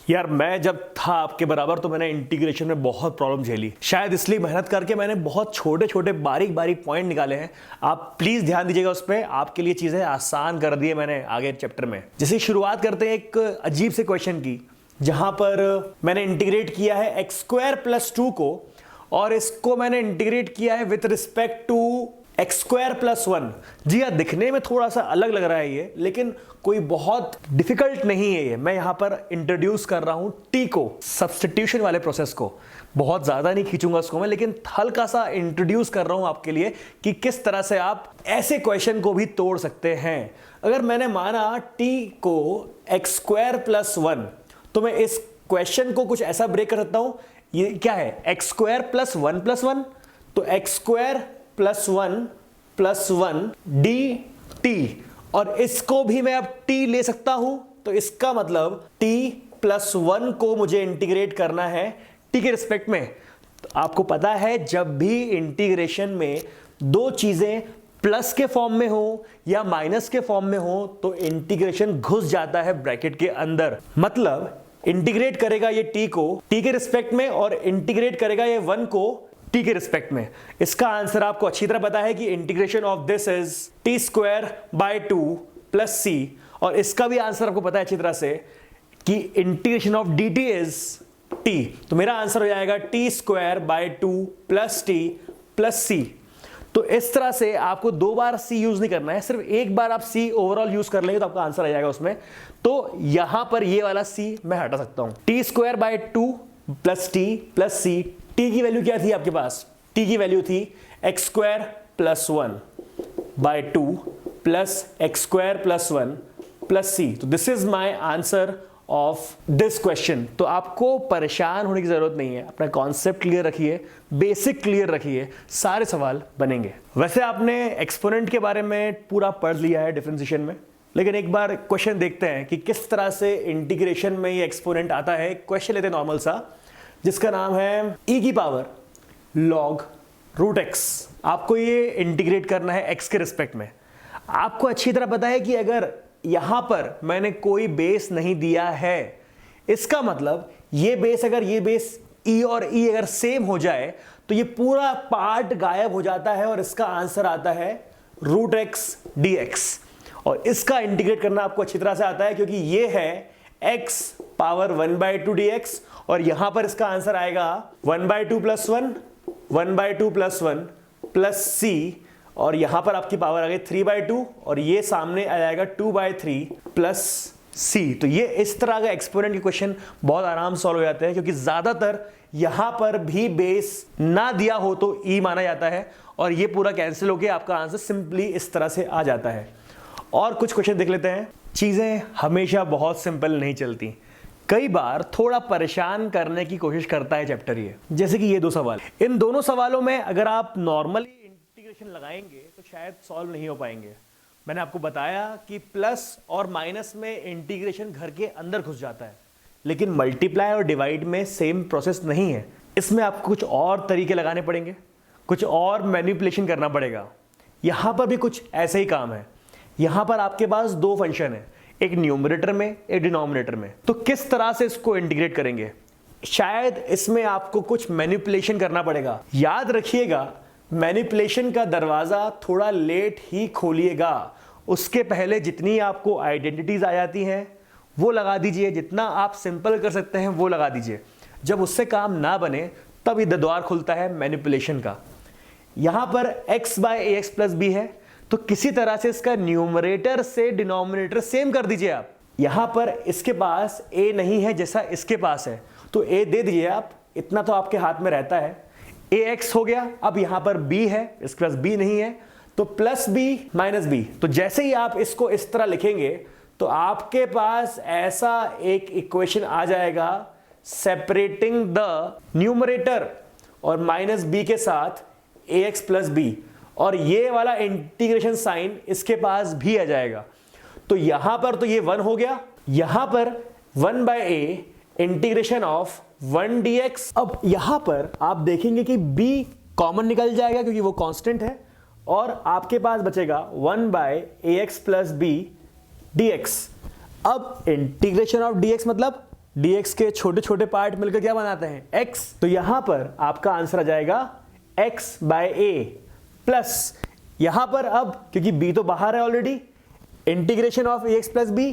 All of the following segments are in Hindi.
यार मैं जब था आपके बराबर तो मैंने इंटीग्रेशन में बहुत प्रॉब्लम झेली, शायद इसलिए मेहनत करके मैंने बहुत छोटे छोटे बारीक बारीक पॉइंट निकाले हैं। आप प्लीज ध्यान दीजिएगा उस पर, आपके लिए चीजें आसान कर दी है मैंने आगे चैप्टर में। जैसे शुरुआत करते हैं एक अजीब से क्वेश्चन की, जहां पर मैंने इंटीग्रेट किया है x² + 2 को, और इसको मैंने इंटीग्रेट किया है विथ रिस्पेक्ट टू x² + 1। जी हाँ, दिखने में थोड़ा सा अलग लग रहा है ये, लेकिन कोई बहुत डिफिकल्ट नहीं है ये। मैं यहां पर इंट्रोड्यूस कर रहा हूं टी को, सब्स्टिट्यूशन वाले प्रोसेस को। बहुत ज्यादा नहीं खींचूंगा उसको मैं, लेकिन हल्का सा इंट्रोड्यूस कर रहा हूं आपके लिए कि किस तरह से आप ऐसे क्वेश्चन को भी तोड़ सकते हैं। अगर मैंने माना टी को x² + 1, तो मैं इस क्वेश्चन को कुछ ऐसा ब्रेक कर सकता हूं। ये क्या है, x² + 1 + 1, तो x² + 1 + 1 dt, और इसको भी मैं अब t ले सकता हूं। तो इसका मतलब t + 1 को मुझे इंटीग्रेट करना है t के रिस्पेक्ट में। तो आपको पता है जब भी इंटीग्रेशन में दो चीजें प्लस के फॉर्म में हो या माइनस के फॉर्म में हो तो इंटीग्रेशन घुस जाता है ब्रैकेट के अंदर। मतलब इंटीग्रेट करेगा ये t को t के रिस्पेक्ट में, और इंटीग्रेट करेगा ये 1 को t के रिस्पेक्ट में। इसका आंसर आपको अच्छी तरह पता है कि integration of this is t² / 2 + c, और इसका भी आंसर आपको पता है अच्छी तरह से कि integration of dt is t। तो मेरा आंसर हो जाएगा t² / 2 + t + c। तो इस तरह से आपको दो बार c यूज नहीं करना है, सिर्फ एक बार आप c ओवरऑल यूज कर लेंगे तो आपका आंसर आ जाएगा उसमें। तो यहां पर ये वाला c मैं हटा सकता हूं। t² / 2 + t + c। t की वैल्यू क्या थी आपके पास, t की वैल्यू थी x² + 1 / 2 + x² + 1 + c। तो this is my answer of this question. तो आपको परेशान होने की जरूरत नहीं है, अपना कॉन्सेप्ट क्लियर रखिए, बेसिक क्लियर रखिए, सारे सवाल बनेंगे। वैसे आपने एक्सपोनेंट के बारे में पूरा पढ़ लिया है डिफरेंशिएशन में, लेकिन एक बार क्वेश्चन देखते हैं कि किस तरह से इंटीग्रेशन में ये एक्सपोनेंट आता है। क्वेश्चन लेते हैं नॉर्मल सा, जिसका नाम है e⁻ log √x। आपको ये इंटीग्रेट करना है x के रिस्पेक्ट में। आपको अच्छी तरह पता है कि अगर यहां पर मैंने कोई बेस नहीं दिया है, इसका मतलब ये बेस, अगर ये बेस e और e अगर सेम हो जाए तो ये पूरा पार्ट गायब हो जाता है, और इसका आंसर आता है √x dx। और इसका इंटीग्रेट करना आपको अच्छी तरह से आता है, क्योंकि ये है x⁻1/2 dx, और यहां पर इसका आंसर आएगा 1/2 + 1 1/2 + 1 + c, और यहां पर आपकी पावर आ गई 3/2, और ये सामने आ जाएगा 2/3 + c। तो ये इस तरह का एक्सपोनेंट के क्वेश्चन बहुत आराम से सॉल्व हो जाते हैं, क्योंकि ज्यादातर यहां पर भी बेस ना दिया हो तो e माना जाता है, और ये पूरा कैंसिल होकर आपका आंसर सिंपली इस तरह से आ जाता है। और कुछ क्वेश्चन देख लेते हैं। चीजें हमेशा बहुत सिंपल नहीं चलती, कई बार थोड़ा परेशान करने की कोशिश करता है चैप्टर ये। जैसे कि ये दो सवाल, इन दोनों सवालों में अगर आप नॉर्मली इंटीग्रेशन लगाएंगे तो शायद सॉल्व नहीं हो पाएंगे। मैंने आपको बताया कि प्लस और माइनस में इंटीग्रेशन घर के अंदर घुस जाता है, लेकिन मल्टीप्लाई और डिवाइड में सेम प्रोसेस नहीं है। इसमें आपको कुछ और तरीके लगाने पड़ेंगे, कुछ और मैनिपुलेशन करना पड़ेगा। यहां पर भी कुछ ऐसे ही काम है। यहां पर आपके पास दो फंक्शन है, एक न्यूमरेटर में, एक डिनोमिनेटर में। तो किस तरह से इसको इंटीग्रेट करेंगे, शायद इसमें आपको कुछ मैनिपुलेशन करना पड़ेगा। याद रखिएगा, मैनिपुलेशन का दरवाजा थोड़ा लेट ही खोलिएगा। उसके पहले जितनी आपको आइडेंटिटीज आ जाती हैं वो लगा दीजिए, जितना आप सिंपल कर सकते हैं वो लगा दीजिए। जब उससे काम ना बने तब ये द्वार खुलता है मैनिपुलेशन का। यहां पर x/ax + b है, तो किसी तरह से इसका न्यूमरेटर से डिनोमिनेटर सेम कर दीजिए आप। यहां पर इसके पास a नहीं है जैसा इसके पास है, तो a दे दीजिए आप, इतना तो आपके हाथ में रहता है। ax हो गया, अब यहां पर b है, इसके पास b नहीं है, तो +b - b। तो जैसे ही आप इसको इस तरह लिखेंगे तो आपके पास ऐसा एक इक्वेशन आ जाएगा, सेपरेटिंग द न्यूमरेटर और -b के साथ ax + b, और ये वाला इंटीग्रेशन साइन इसके पास भी आ जाएगा। तो यहां पर तो ये 1 हो गया, यहां पर 1/a इंटीग्रेशन ऑफ 1 dx। अब यहां पर आप देखेंगे कि b कॉमन निकल जाएगा क्योंकि वो कांस्टेंट है, और आपके पास बचेगा 1 by ax plus b dx। अब इंटीग्रेशन ऑफ dx मतलब dx के छोटे छोटे पार्ट मिलकर क्या बनाते हैं, x। तो यहां पर आपका आंसर आ जाएगा x बाय a प्लस यहां पर अब क्योंकि b तो बाहर है already, integration of ax plus b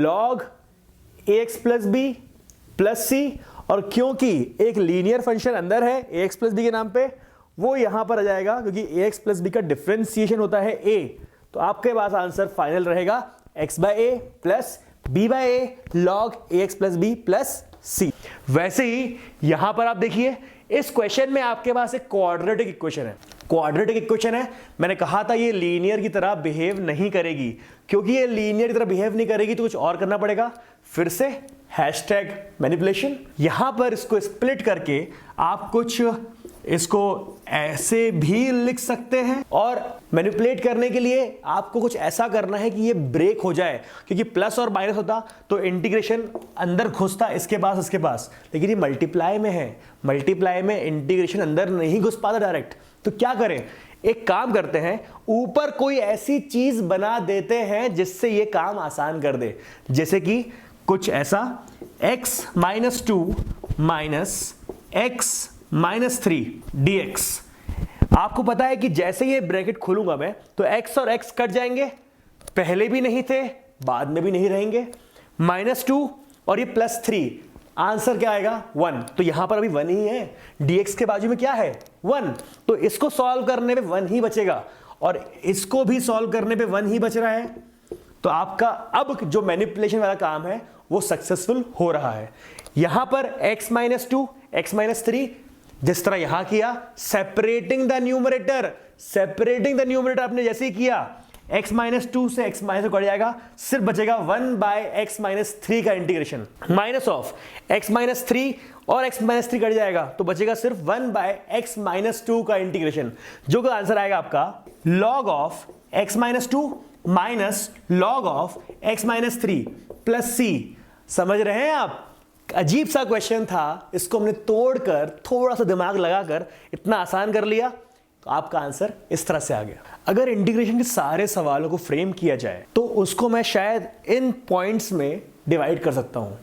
log ax plus b plus c, और क्योंकि एक लीनियर फंक्शन अंदर है ax प्लस b के नाम पे, वो यहां पर आ जाएगा क्योंकि ax प्लस b का डिफरेंशिएशन होता है a। तो आपके पास आंसर फाइनल रहेगा x by a plus b by a log ax plus b plus c। वैसे ही यहां पर आप देखिए इस क्वेश्चन में आपके पास एक क्वाड्रेटिक इक्वेशन है। क्वाड्रेटिक इक्वेशन है, मैंने कहा था ये लीनियर की तरह बिहेव नहीं करेगी। क्योंकि ये लीनियर की तरह बिहेव नहीं करेगी तो कुछ और करना पड़ेगा, फिर से हैशटैग मैनिपुलेशन। यहां पर इसको स्प्लिट करके आप कुछ इसको ऐसे भी लिख सकते हैं, और मैनिपुलेट करने के लिए आपको कुछ ऐसा करना है कि ये ब्रेक हो जाए, क्योंकि प्लस और माइनस होता तो इंटीग्रेशन अंदर घुसता इसके पास, लेकिन ये मल्टीप्लाई में है, मल्टीप्लाई में इंटीग्रेशन अंदर नहीं घुस पाता डायरेक्ट। तो क्या करें, एक काम करते हैं, ऊपर कोई ऐसी चीज बना देते हैं जिससे ये काम आसान कर दे, जैसे कि कुछ ऐसा x minus 2 minus x minus 3 dx। आपको पता है कि जैसे ये ब्रैकेट खोलूंगा मैं तो x और x कट जाएंगे, पहले भी नहीं थे बाद में भी नहीं रहेंगे, -2 और ये +3, आंसर क्या आएगा 1। तो यहां पर अभी 1 ही है, dx के बाजू में क्या है 1, तो इसको सॉल्व करने पे 1 ही बचेगा, और इसको भी सॉल्व करने पे 1 ही बच रहा है। तो आपका अब जो मैनिपुलेशन वाला काम है वो सक्सेसफुल हो रहा है। यहां पर x -2 x -3 जिस तरह यहां किया, separating the numerator, separating the numerator आपने जैसे ही किया x -2 से x माइनस कट जाएगा, सिर्फ बचेगा 1 बाय x -3 का इंटीग्रेशन, माइनस ऑफ x -3 और x -3 कट जाएगा तो बचेगा सिर्फ 1 बाय x -2 का इंटीग्रेशन, जो का आंसर आएगा आपका log of x -2 minus log of x -3 plus c। समझ रहे हैं आप, अजीब सा क्वेश्चन था, इसको हमने तोड़कर थोड़ा सा दिमाग लगाकर इतना आसान कर लिया, तो आपका आंसर इस तरह से आ गया। अगर इंटीग्रेशन के सारे सवालों को फ्रेम किया जाए तो उसको मैं शायद इन पॉइंट्स में डिवाइड कर सकता हूं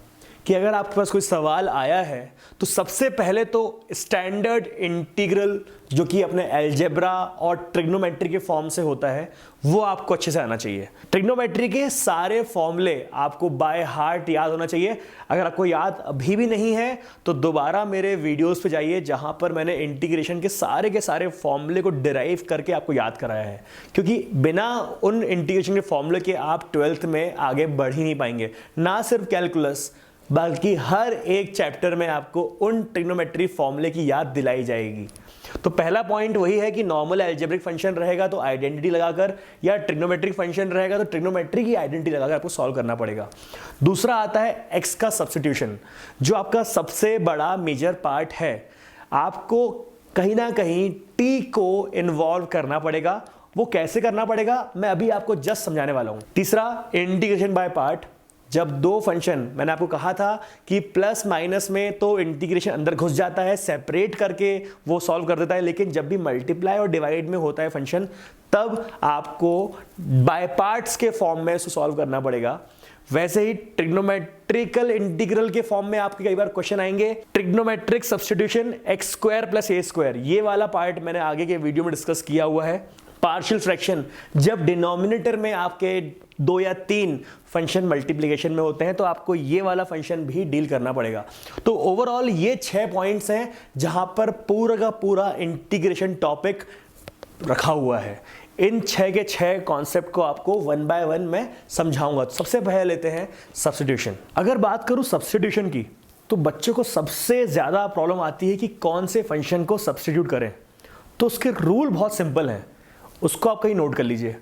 कि अगर आपके पास कोई सवाल आया है तो सबसे पहले तो स्टैंडर्ड इंटीग्रल जो कि अपने अलजेब्रा और ट्रिग्नोमेट्री के फॉर्म से होता है वो आपको अच्छे से आना चाहिए। ट्रिग्नोमेट्री के सारे फॉर्मूले आपको बाय हार्ट याद होना चाहिए। अगर आपको याद अभी भी नहीं है तो दोबारा मेरे वीडियोस पे जाइए जहां पर मैंने इंटीग्रेशन के सारे फॉर्मूले को डिराइव करके आपको याद कराया है, क्योंकि बिना उन इंटीग्रेशन के फॉर्मूले के आप 12th में आगे बढ़ ही नहीं पाएंगे। ना सिर्फ कैलकुलस बल्कि हर एक चैप्टर में आपको उन ट्रिग्नोमेट्री फॉर्मूले की याद दिलाई जाएगी। तो पहला पॉइंट वही है कि नॉर्मल अलजेब्रिक फंक्शन रहेगा तो आइडेंटिटी लगाकर, या ट्रिग्नोमेट्रिक फंक्शन रहेगा तो ट्रिग्नोमेट्री की आइडेंटिटी लगाकर आपको सॉल्व करना पड़ेगा। दूसरा आता है एक्स का सब्स्टिट्यूशन, जो आपका सबसे बड़ा मेजर पार्ट है। आपको कहीं ना कहीं टी को इन्वॉल्व करना पड़ेगा। वो कैसे करना पड़ेगा मैं अभी आपको जस्ट समझाने वाला हूं। तीसरा, इंटीग्रेशन बाय पार्ट। जब दो फंक्शन, मैंने आपको कहा था कि प्लस माइनस में तो इंटीग्रेशन अंदर घुस जाता है, सेपरेट करके वो सॉल्व कर देता है, लेकिन जब भी मल्टीप्लाई और डिवाइड में होता है फंक्शन तब आपको बाय पार्ट्स के फॉर्म में इसको सॉल्व करना पड़ेगा। वैसे ही ट्रिग्नोमेट्रिकल इंटीग्रल के फॉर्म में आपके कई बार क्वेश्चन आएंगे। Trigonometric substitution x square plus a square, ये वाला पार्ट मैंने आगे के वीडियो में डिस्कस किया हुआ है। पार्शियल फ्रैक्शन, जब डिनोमिनेटर में आपके 2 या 3 फंक्शन मल्टीप्लिकेशन में होते हैं तो आपको ये वाला फंक्शन भी डील करना पड़ेगा। तो ओवरऑल ये 6 पॉइंट्स हैं जहां पर पूरा का पूरा इंटीग्रेशन टॉपिक रखा हुआ है। इन 6 के 6 कॉन्सेप्ट को आपको 1 बाय 1 मैं समझाऊंगा। तो सबसे पहले लेते हैं सब्स्टिट्यूशन। अगर बात करूं सब्स्टिट्यूशन की तो बच्चों को सबसे ज्यादा प्रॉब्लम आती है कि कौन से फंक्शन को सब्स्टिट्यूट करें। तो उसके रूल बहुत सिंपल हैं, उसको आप कहीं नोट कर लीजिए।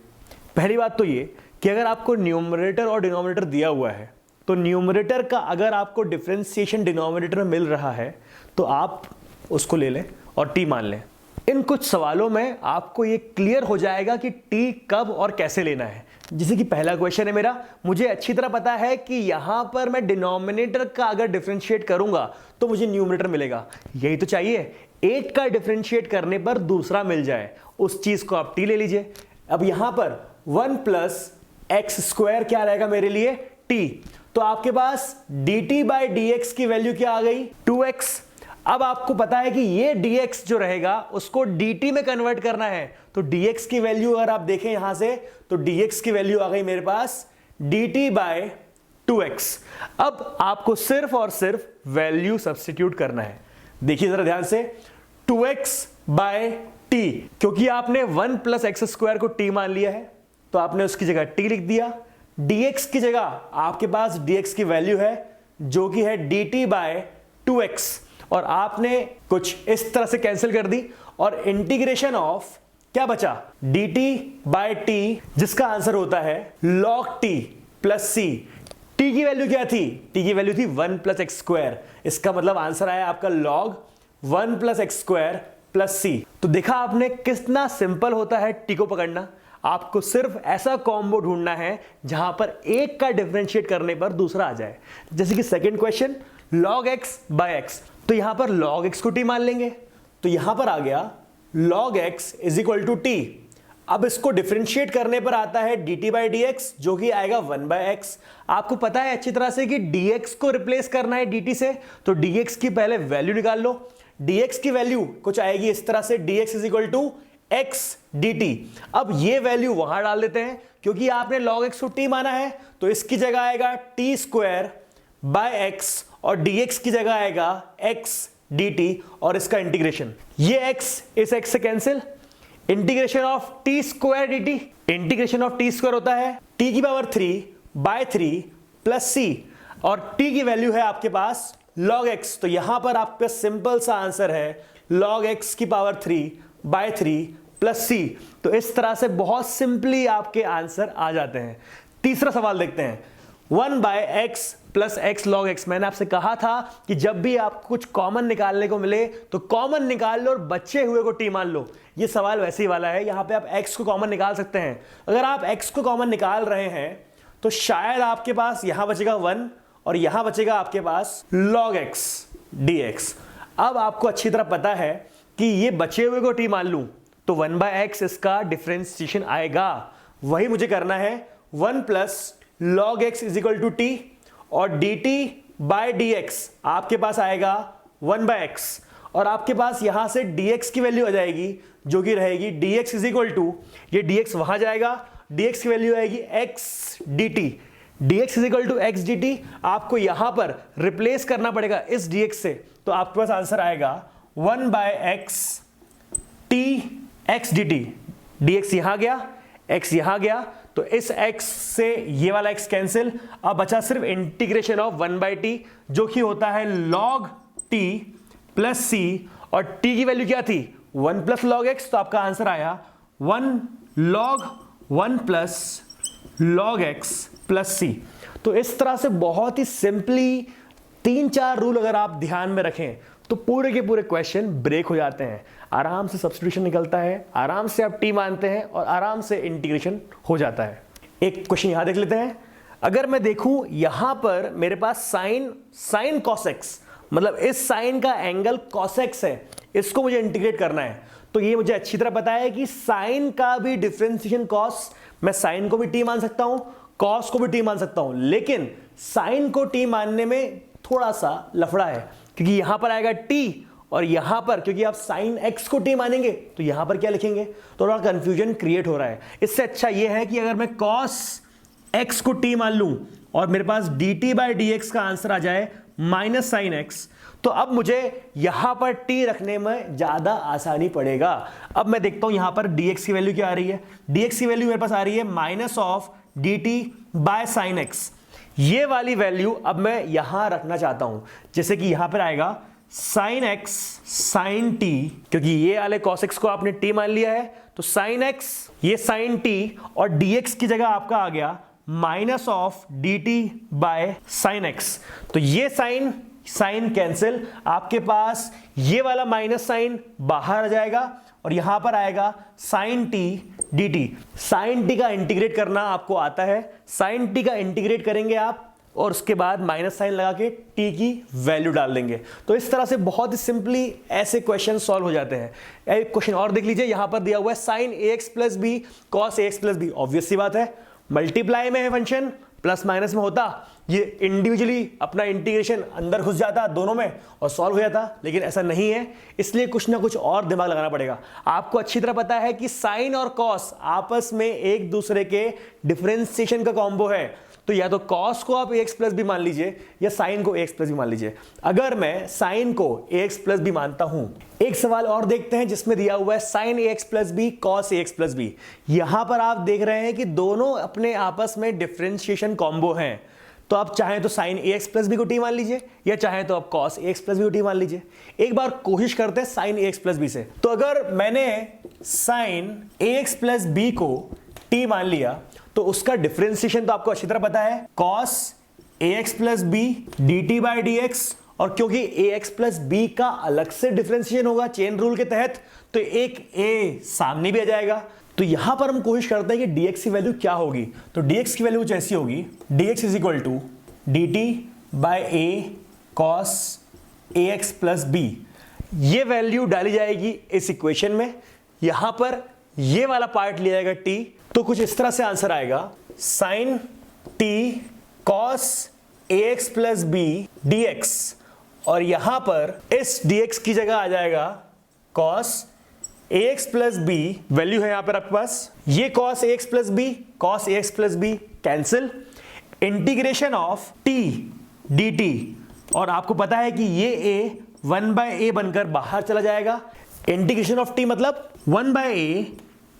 पहली बात तो ये कि अगर आपको न्यूमरेटर और डिनोमिनेटर दिया हुआ है तो न्यूमरेटर का अगर आपको डिफरेंशिएशन डिनोमिनेटर में मिल रहा है तो आप उसको ले लें और टी मान लें। इन कुछ सवालों में आपको ये क्लियर हो जाएगा कि टी कब और कैसे लेना है। जैसे कि पहला क्वेश्चन है मेरा, मुझे अच्छी तरह पता है कि यहां पर मैं डिनोमिनेटर का अगर डिफरेंशिएट करूंगा तो मुझे न्यूमरेटर मिलेगा, यही तो चाहिए। 8 का डिफरेंशिएट करने पर दूसरा मिल जाए, उस चीज को आप t ले लीजिए। अब यहां पर 1 प्लस एक्स स्क्वायर क्या रहेगा मेरे लिए, t। तो आपके पास dt बाई dx की वैल्यू क्या आ गई, 2x। अब आपको पता है कि ये dx जो रहेगा उसको dt में कन्वर्ट करना है, तो dx की वैल्यू अगर आप देखें यहां से तो dx की वैल्यू आ गई मेरे पास dt बाय 2x। अब आपको सिर्फ और सिर्फ वैल्यू सब्स्टिट्यूट करना है। देखिए जरा ध्यान से, 2x बाय t, क्योंकि आपने 1 प्लस एक्स स्क्वायर को t मान लिया है तो आपने उसकी जगह t लिख दिया। dx की जगह आपके पास dx की वैल्यू है जो कि है dt बाय 2x, और आपने कुछ इस तरह से कैंसिल कर दी और इंटीग्रेशन ऑफ क्या बचा, dt बाय t, जिसका आंसर होता है log t plus c। t की वैल्यू क्या थी, t की वैल्यू थी 1 प्लस एक्स स्क्वायर, इसका मतलब आंसर आया आपका log 1 plus x square plus c। तो देखा आपने कितना सिंपल होता है t को पकड़ना। आपको सिर्फ ऐसा कॉम्बो ढूंढना है जहां पर एक का डिफरेंशिएट करने पर दूसरा आ जाए। जैसे कि second question log x by x, तो यहां पर log x को t मान लेंगे, तो यहां पर आ गया log x is equal to t। अब इसको डिफरेंशिएट करने पर आता है dt बाई dx जो कि आएगा 1 बाय x। आपको पता है अच्छी तरह से कि dx को रिप्लेस करना है dt से, तो dx की पहले वैल्यू निकाल लो। dx की वैल्यू कुछ आएगी इस तरह से, dx is equal to x dt। अब ये वैल्यू वहां डाल देते हैं क्योंकि आपने log x को t माना है, तो इसकी जगह आएगा t स्क्वायर बाय x और dx की जगह आएगा x dt और इसका इंटीग्रेशन। ये x इस x से cancel, integration of t square dt, integration of t square होता है t की पावर 3 बाय 3 प्लस c, और t की वैल्यू है आपके पास log x, तो यहां पर आपका सिंपल सा आंसर है log x की पावर 3 बाय 3 प्लस c। तो इस तरह से बहुत सिंपली आपके आंसर आ जाते हैं। तीसरा सवाल देखते हैं, 1 by x plus x log x. मैंने आपसे कहा था कि जब भी आपको कुछ कॉमन निकालने को मिले तो कॉमन निकाल लो और बचे हुए को टी मान लो। ये सवाल वैसे ही वाला है, यहां पे आप x को कॉमन निकाल सकते हैं। अगर आप x को कॉमन निकाल रहे हैं तो शायद आपके पास यहां बचेगा 1 और यहां बचेगा आपके पास log x dx। अब आपको अच्छी तरह पता है कि ये बचे हुए को t मान लूं तो 1 बाय एक्स इसका डिफरेंशिएशन आएगा, वही मुझे करना है। 1 plus log x is equal to t और dt बाय dx आपके पास आएगा 1 बाय एक्स, और आपके पास यहां से dx की वैल्यू आ जाएगी जो कि रहेगी dx इज इक्वल टू, ये dx वहां जाएगा, dx की वैल्यू आएगी x dt। dx is equal to x dt आपको यहां पर रिप्लेस करना पड़ेगा इस dx से, तो आपके पास आंसर आएगा 1 by x t x dt। dx यहां गया, x यहां गया, तो इस x से ये वाला x कैंसिल, अब बचा सिर्फ इंटीग्रेशन ऑफ 1 बाई टी जो कि होता है log t प्लस c, और t की वैल्यू क्या थी 1 प्लस log x, तो आपका आंसर आया 1 log 1 plus log x plus c। तो इस तरह से बहुत ही सिंपली 3-4 रूल अगर आप ध्यान में रखें तो पूरे के पूरे क्वेश्चन ब्रेक हो जाते हैं। आराम से सब्स्टिट्यूशन निकलता है, आराम से आप टी मानते हैं और आराम से इंटीग्रेशन हो जाता है। एक क्वेश्चन यहां देख लेते हैं। अगर मैं देखूं यहां पर मेरे पास साइन cos x, मतलब इस साइन का एंगल cos x है, इसको मुझे इंटीग्रेट करना है। तो ये मुझे अच्छी तरह पता है कि साइन का भी डिफरेंशिएशन cos, मैं साइन को भी टी मान सकता हूं, cos को भी टी मान सकता हूं, लेकिन साइन को टी मानने में थोड़ा सा लफड़ा है क्योंकि यहां पर आएगा t और यहां पर क्योंकि आप साइन x को t मानेंगे तो यहां पर क्या लिखेंगे, थोड़ा कंफ्यूजन क्रिएट हो रहा है। इससे अच्छा यह है कि अगर मैं cos x को t मान लूं और मेरे पास dt बाई dx का आंसर आ जाए माइनस साइन x, तो अब मुझे यहां पर t रखने में ज्यादा आसानी पड़ेगा। अब मैं देखता हूं यहां पर dx की वैल्यू क्या आ रही है, dx की वैल्यू मेरे पास आ रही है minus of dt by sine x। ये वाली वैल्यू अब मैं यहां रखना चाहता हूं, जैसे कि यहां पर आएगा साइन x साइन t, क्योंकि ये वाले cos x को आपने t मान लिया है, तो साइन x ये साइन t और dx की जगह आपका आ गया minus of dt by sine x। तो ये साइन कैंसिल, आपके पास ये वाला माइनस साइन बाहर आ जाएगा और यहां पर आएगा sine t d t. Sine t का इंटीग्रेट करना आपको आता है, साइन टी का इंटीग्रेट करेंगे आप और उसके बाद माइनस साइन लगा के टी की वैल्यू डाल देंगे। तो इस तरह से बहुत ही सिंपली ऐसे क्वेश्चन सॉल्व हो जाते हैं। एक क्वेश्चन और देख लीजिए, यहां पर दिया हुआ है sign a x plus b cos a x plus B. Obvious सी बात है, मल्टीप्लाई में है फंक्शन, प्लस माइनस में होता, ये इंडिविजुअली अपना इंटीग्रेशन अंदर घुस जाता दोनों में और सॉल्व हो जाता, लेकिन ऐसा नहीं है, इसलिए कुछ ना कुछ और दिमाग लगाना पड़ेगा। आपको अच्छी तरह पता है कि साइन और कॉस आपस में एक दूसरे के डिफरेंशिएशन का कॉम्बो है, तो या तो कॉस को आप ax प्लस बी मान लीजिए या साइन को ax प्लस बी मान लीजिए। अगर मैं साइन को ax प्लस बी मानता हूं, एक सवाल और देखते हैं जिसमें दिया हुआ है sine ax plus b cos ax plus b. यहां पर आप देख रहे हैं कि दोनों अपने आपस में डिफरेंशिएशन कॉम्बो हैं, तो आप चाहें तो साइन ax प्लस बी को टी मान लीजिए या चाहें तो आप कॉस ax प्लस बी को टी मान लीजिए। एक बार कोशिश करते हैं साइन ax प्लस बी से। तो अगर मैंने साइन ax प्लस बी को टी मान लिया तो उसका डिफरेंशिएशन तो आपको अच्छी तरह पता है, cos ax plus b d t by d x, और क्योंकि ax प्लस बी का अलग से डिफरेंशिएशन होगा चेन रूल के तहत, तो एक a सामने भी आ जाएगा। तो यहां पर हम कोशिश करते हैं कि dx की वैल्यू क्या होगी। तो dx की वैल्यू कुछ ऐसी होगी, dx is equal to d t by a cos a x plus b. ये वैल्यू डाली जाएगी इस इक्वेशन में, यहां पर ये वाला पार्ट लिया जाएगा t, तो कुछ इस तरह से आंसर आएगा sine t cos a x plus b d x, और यहां पर इस dx की जगह आ जाएगा cos a x plus b, value है यहां पर आपके पास, ये cos a x plus b, cos a x plus b cancel, integration of t d t, और आपको पता है कि ये a 1/a बनकर बाहर चला जाएगा। इंटीग्रेशन ऑफ टी मतलब 1/a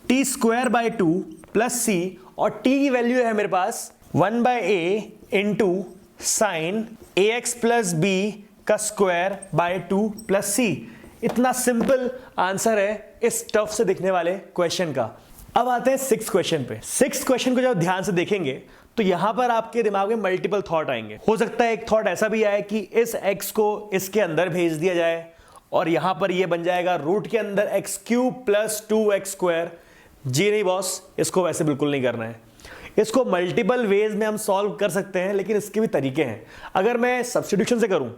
t square by 2 plus c, और t की वैल्यू है मेरे पास 1/a into sine a x plus b का स्क्वायर बाय 2 प्लस सी। इतना सिंपल आंसर है इस टफ से दिखने वाले क्वेश्चन का। अब आते हैं 6th क्वेश्चन पे। 6th क्वेश्चन को जब ध्यान से देखेंगे तो यहां पर आपके दिमाग में मल्टीपल थॉट आएंगे। हो सकता है एक थॉट ऐसा भी आए कि इस x को इसके अंदर भेज दिया जाए और यहां पर ये बन जाएगा रूट के अंदर x cube plus 2x square. जी नहीं बॉस, इसको वैसे बिल्कुल नहीं करना है। इसको मल्टीपल वेज में हम सॉल्व कर सकते हैं, लेकिन इसके भी तरीके हैं। अगर मैं सब्स्टिट्यूशन से करूं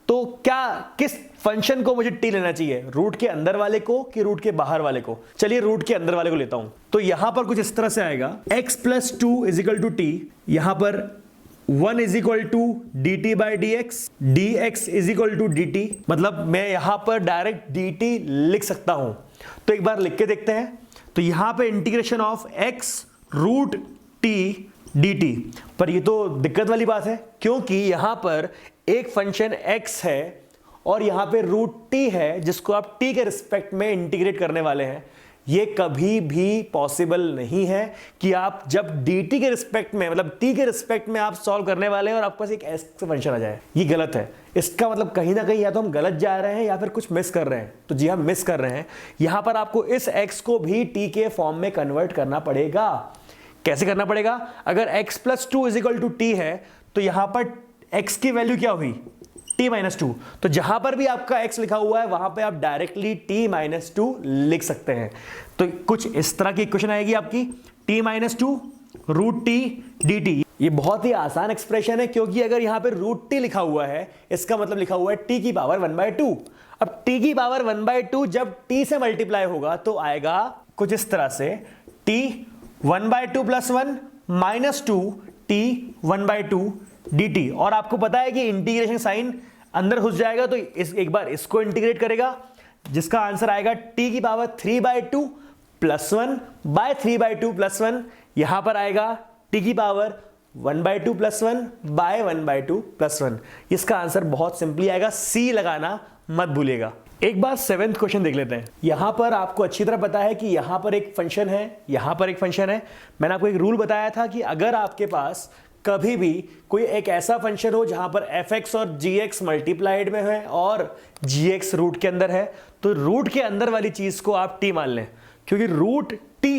तो क्या किस फंक्शन को मुझे टी लेना चाहिए, रूट के अंदर वाले को कि रूट के बाहर वाले को? चलिए रूट के अंदर वाले को लेता हूं। तो यहां पर कुछ इस तरह से आएगा x plus 2 is equal to t, यहां पर 1 is equal to d t by d x, d x is equal to d t, मतलब मैं यहां पर डायरेक्ट डी टी लिख सकता हूं। तो एक बार लिख के देखते हैं। तो यहां पे integration of x root t d t, पर ये तो दिक्कत वाली बात है क्योंकि यहां पर एक फंक्शन x है और यहां पे रूट t है जिसको आप t के रिस्पेक्ट में इंटीग्रेट करने वाले हैं। ये कभी भी पॉसिबल नहीं है कि आप जब dt के रिस्पेक्ट में, मतलब t के रिस्पेक्ट में आप सॉल्व करने वाले हैं और आपके पास एक x फंक्शन आ जाए। ये गलत है। इसका मतलब कहीं ना कहीं या तो हम गलत जा रहे हैं या फिर कुछ मिस कर रहे हैं। तो जी हम मिस कर रहे हैं। यहां पर आपको इस x को भी t के फॉर्म में कन्वर्ट करना पड़ेगा। कैसे करना पड़ेगा? अगर x plus 2 is equal to t है तो यहां पर x की वैल्यू क्या हुई? t minus 2। तो जहां पर भी आपका x लिखा हुआ है वहां पे आप डायरेक्टली t माइनस 2 लिख सकते हैं। तो कुछ इस तरह की इक्वेशन आएगी आपकी, t minus 2 root t d t. ये बहुत ही आसान एक्सप्रेशन है क्योंकि अगर यहां पे रूट टी लिखा हुआ है इसका मतलब लिखा हुआ है t की पावर 1/2। अब t की पावर 1/2 जब t से मल्टीप्लाई होगा तो आएगा कुछ इस तरह से t 1/2 plus 1 minus 2 t 1/2 dt। और आपको पता है कि इंटीग्रेशन साइन अंदर घुस जाएगा तो एक बार इसको इंटीग्रेट करेगा जिसका आंसर आएगा t की पावर 3/2 प्लस 1 बाय 3/2 प्लस 1। यहां पर आएगा t की पावर 1/2 प्लस 1 बाय 1/2 प्लस 1। इसका आंसर बहुत सिंपली आएगा, c लगाना मत भूलिएगा। एक बार 7th क्वेश्चन देख लेते हैं। यहां पर आपको अच्छी तरह पता है कि यहां पर एक फंक्शन है, यहां पर एक फंक्शन है। मैंने आपको एक रूल बताया था कि अगर आपके पास कभी भी कोई एक ऐसा फंक्शन हो जहां पर fx और gx मल्टीप्लाइड में है और gx रूट के अंदर है तो रूट के अंदर वाली चीज को आप t मान लें, क्योंकि रूट t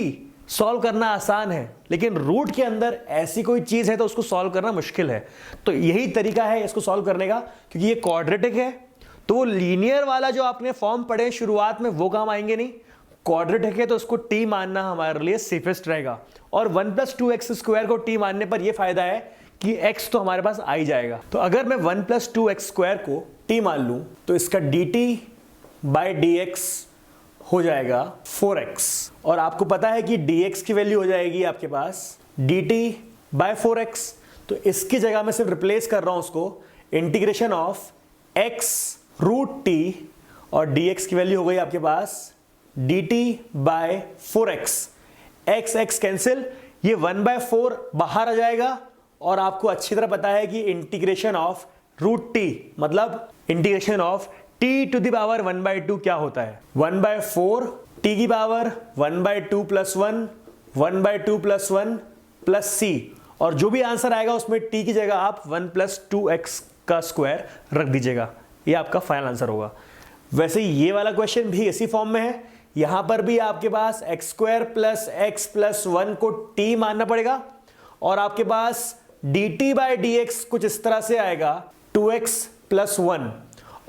सॉल्व करना आसान है लेकिन रूट के अंदर ऐसी कोई चीज है तो उसको सॉल्व करना मुश्किल है। तो यही तरीका है इसको सॉल्व करने का, क्योंकि ये क्वाड्रेटिक है तो लीनियर वाला जो आपने फॉर्म पढ़े शुरुआत में वो काम आएंगे नहीं। क्वाड्रेटिक है तो उसको t मानना हमारे लिए सेफेस्ट रहेगा। और 1 + 2x स्क्वायर को t मानने पर यह फायदा है कि x तो हमारे पास आ ही जाएगा। तो अगर मैं 1 + 2x स्क्वायर को t मान लूं तो इसका dt/dx हो जाएगा 4x। और आपको पता है कि dx की वैल्यू हो जाएगी आपके पास dt/4x। तो इसकी जगह मैं सिर्फ रिप्लेस कर रहा हूं उसको, इंटीग्रेशन ऑफ x√t और dx की वैल्यू हो गई आपके पास dt/4x। x कैंसिल, ये 1/4 बाहर आ जाएगा। और आपको अच्छी तरह पता है कि इंटीग्रेशन ऑफ √t मतलब integration of t to the power 1/2 क्या होता है, 1/4 t की पावर 1/2 + 1 1/2 + 1 + c। और जो भी आंसर आएगा उसमें t की जगह आप 1 + 2x का स्क्वायर रख दीजिएगा, ये आपका फाइनल आंसर होगा। वैसे ये वाला क्वेश्चन भी इसी फॉर्म में है, यहां पर भी आपके पास x² + x + 1 को t मानना पड़ेगा और आपके पास dt/dx कुछ इस तरह से आएगा 2x + 1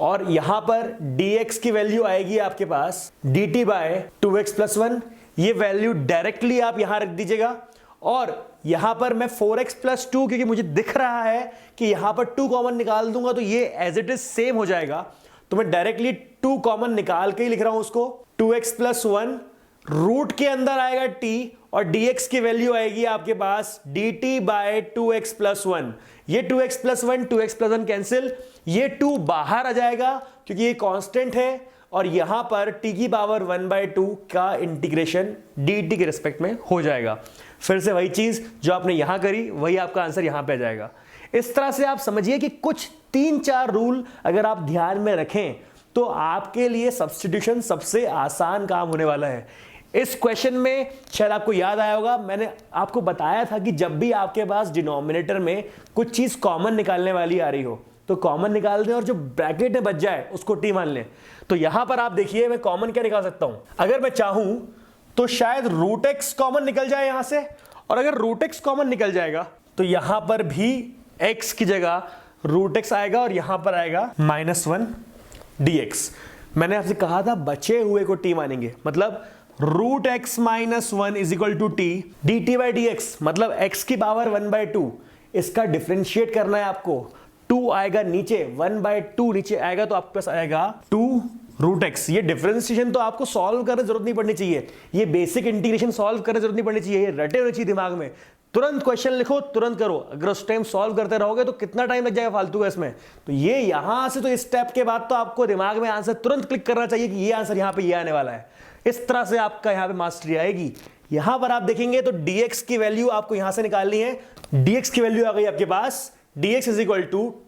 और यहां पर dx की वैल्यू आएगी आपके पास dt/2x + 1। ये वैल्यू डायरेक्टली आप यहां रख दीजिएगा और यहां पर मैं 4x + 2 क्योंकि मुझे दिख रहा है कि यहां पर 2 कॉमन निकाल दूंगा तो ये एज इट इज सेम हो जाएगा, तो मैं डायरेक्टली 2 कॉमन निकाल के ही लिख रहा हूं उसको। 2x + 1 रूट के अंदर आएगा t और dx की वैल्यू आएगी आपके पास dt/2x + 1। ये 2x + 1 2x + 1 कैंसिल, ये 2 बाहर आ जाएगा क्योंकि ये कांस्टेंट है और यहां पर t की पावर 1/2 का इंटीग्रेशन dt के रिस्पेक्ट में हो जाएगा। फिर से वही चीज जो आपने यहां करी वही आपका आंसर यहां पे आ जाएगा। इस तरह से आप समझिए कि कुछ 3-4 रूल अगर आप ध्यान में रखें तो आपके लिए सब्स्टिट्यूशन सबसे आसान काम होने वाला है। इस क्वेश्चन में शायद आपको याद आया होगा, मैंने आपको बताया था कि जब भी आपके पास डिनोमिनेटर में कुछ चीज कॉमन निकालने वाली आ रही हो तो कॉमन निकाल दें और जो ब्रैकेट में बच जाए उसको टी मान लें। तो यहां पर आप देखिए मैं कॉमन क्या निकाल सकता हूं, अगर मैं चाहूं तो शायद √x कॉमन निकल जाए यहां से, और अगर √x कॉमन निकल जाएगा तो यहां पर भी x की जगह √x आएगा और यहां पर आएगा -1 dx। मैंने आपसे कहा था बचे हुए को t मानेंगे, मतलब √x - 1 = t dt/dx मतलब x की पावर 1/2। इसका डिफरेंशिएट करना है आपको, 2 आएगा नीचे, 1/2 नीचे आएगा तो आपके पास आएगा 2√x। ये डिफरेंशिएशन तो आपको सॉल्व करने जरूरत नहीं पड़नी चाहिए, ये बेसिक इंटीग्रेशन सॉल्व करने जरूरत नहीं पड़नी चाहिए, ये रटे होने चाहिए दिमाग में। तुरंत क्वेश्चन लिखो, तुरंत करो। अगर उस टाइम सॉल्व करते रहोगे तो कितना टाइम लग जाएगा फालतू का इसमें। तो ये यहां से तो इस स्टेप के बाद तो आपको दिमाग में आंसर तुरंत क्लिक करना चाहिए कि ये आंसर यहां पे ये आने वाला है। इस तरह से आपका यहां पे मास्टरी आएगी। यहां पर आप देखेंगे तो dx की वैल्यू आपको यहां से निकालनी है। dx की वैल्यू आ गई आपके पास, dx =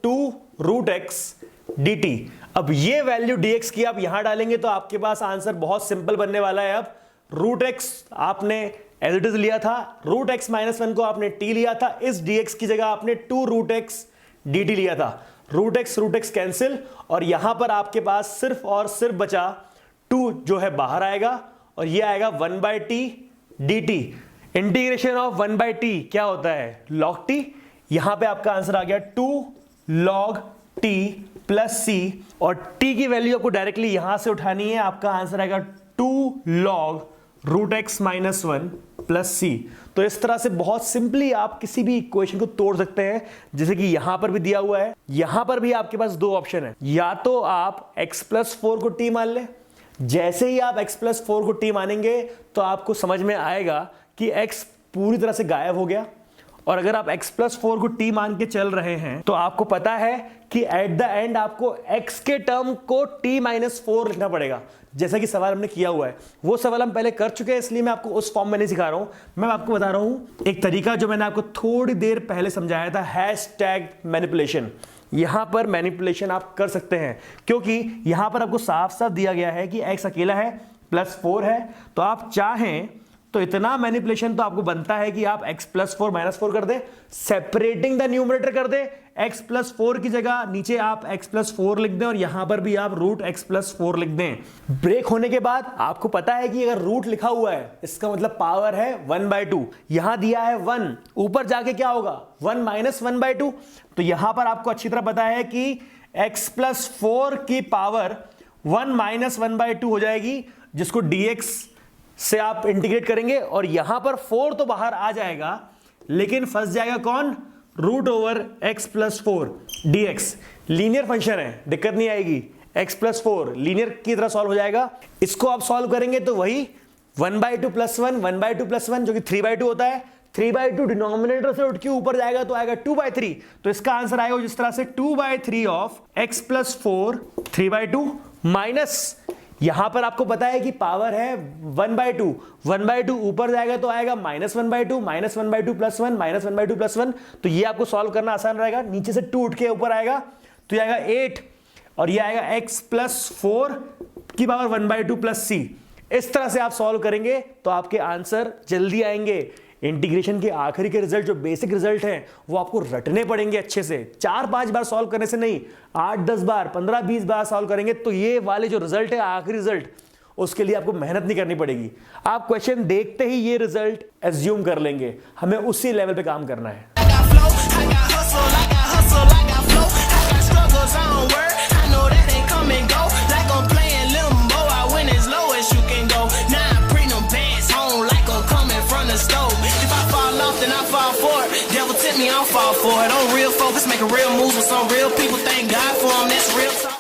2√x dt। अब ये वैल्यू dx की आप यहां डालेंगे तो आपके पास आंसर बहुत सिंपल बनने वाला है। अब √x आपने एज इट इज लिया था, √x - 1 को आपने t लिया था, इस dx की जगह आपने 2√x dt लिया था। √x कैंसिल और यहां पर आपके पास सिर्फ और सिर्फ बचा 2 जो है बाहर आएगा और ये आएगा 1/t dt। Integration of 1/t क्या होता है, log t। यहां पे आपका आंसर आ गया 2 log t + c और t की वैल्यू आपको डायरेक्टली यहां से उठानी है, आपका आंसर आएगा 2 log √x - 1 + c। तो इस तरह से बहुत सिंपली आप किसी भी इक्वेशन को तोड़ सकते हैं, जैसे कि यहां पर भी दिया हुआ है। यहां पर भी आपके पास 2 ऑप्शन है, या तो आप x + 4 को t मान लें। जैसे ही आप x + 4 को t मानेंगे तो आपको समझ में आएगा कि x पूरी तरह से गायब हो गया। और अगर आप x + 4 को t मान के चल रहे हैं तो आपको पता है कि एट द एंड आपको x के टर्म को t - 4 लिखना पड़ेगा, जैसा कि सवाल हमने किया हुआ है। वो सवाल हम पहले कर चुके हैं, इसलिए मैं आपको उस फॉर्म में नहीं सिखा रहा हूं। मैं आपको बता रहा हूं एक तरीका जो मैंने आपको थोड़ी देर पहले समझाया था, #मैनिपुलेशन। यहां पर मैनिपुलेशन आप कर सकते हैं क्योंकि यहां पर आपको साफ साफ दिया गया है कि x अकेला है +4 है, तो आप चाहें तो इतना मैनिपुलेशन तो आपको बनता है कि आप x + 4 - 4 कर दे, सेपरेटिंग द न्यूमरेटर कर दे। x + 4 की जगह नीचे आप x + 4 लिख दें और यहां पर भी आप √x + 4 लिख दें। ब्रेक होने के बाद आपको पता है कि अगर रूट लिखा हुआ है इसका मतलब पावर है 1/2, यहां दिया है 1, ऊपर जाके क्या होगा 1 - 1/2। तो यहां पर आपको अच्छी तरह पता है कि x + 4 की पावर 1 - 1/2 हो जाएगी, जिसको dx से आप इंटीग्रेट करेंगे और यहां पर 4 तो बाहर आ जाएगा, लेकिन फंस जाएगा कौन? Root over x plus 4 dx। Linear function है, दिक्कत नहीं आएगी। x प्लस 4 लीनियर की तरह सॉल्व हो जाएगा। इसको आप सॉल्व करेंगे तो वही 1/2 प्लस 1 1/2 प्लस 1 जो कि 3/2 होता है। 3/2 डिनोमिनेटर से उठ के ऊपर जाएगा तो आएगा 2/3। तो इसका आंसर आएगा जिस तरह से 2/3 ऑफ x प्लस 4 3/2 माइनस, यहां पर आपको पता है कि पावर है 1/2। 1/2 ऊपर जाएगा तो आएगा -1/2 -1/2 प्लस 1 -1/2 प्लस 1। तो ये आपको सॉल्व करना आसान रहेगा। नीचे से 2 उठ के ऊपर आएगा तो ये आएगा 8 और ये आएगा x प्लस 4 की पावर 1/2 प्लस c। इस तरह से आप सॉल्व करेंगे तो आपके आंसर जल्दी आएंगे। इंटीग्रेशन के आखिरी के रिजल्ट जो बेसिक रिजल्ट हैं वो आपको रटने पड़ेंगे अच्छे से। 4-5 बार सॉल्व करने से नहीं, 8-10 बार 15-20 बार सॉल्व करेंगे तो ये वाले जो रिजल्ट है आखिरी रिजल्ट, उसके लिए आपको मेहनत नहीं करनी पड़ेगी। आप क्वेश्चन देखते ही ये रिजल्ट एज्यूम कर लेंगे। हमें उसी लेवल पे काम करना है। Then I fall for it. Devil tip me, I'll fall for it. On real focus, making real moves with some real people. Thank God for them. That's real talk.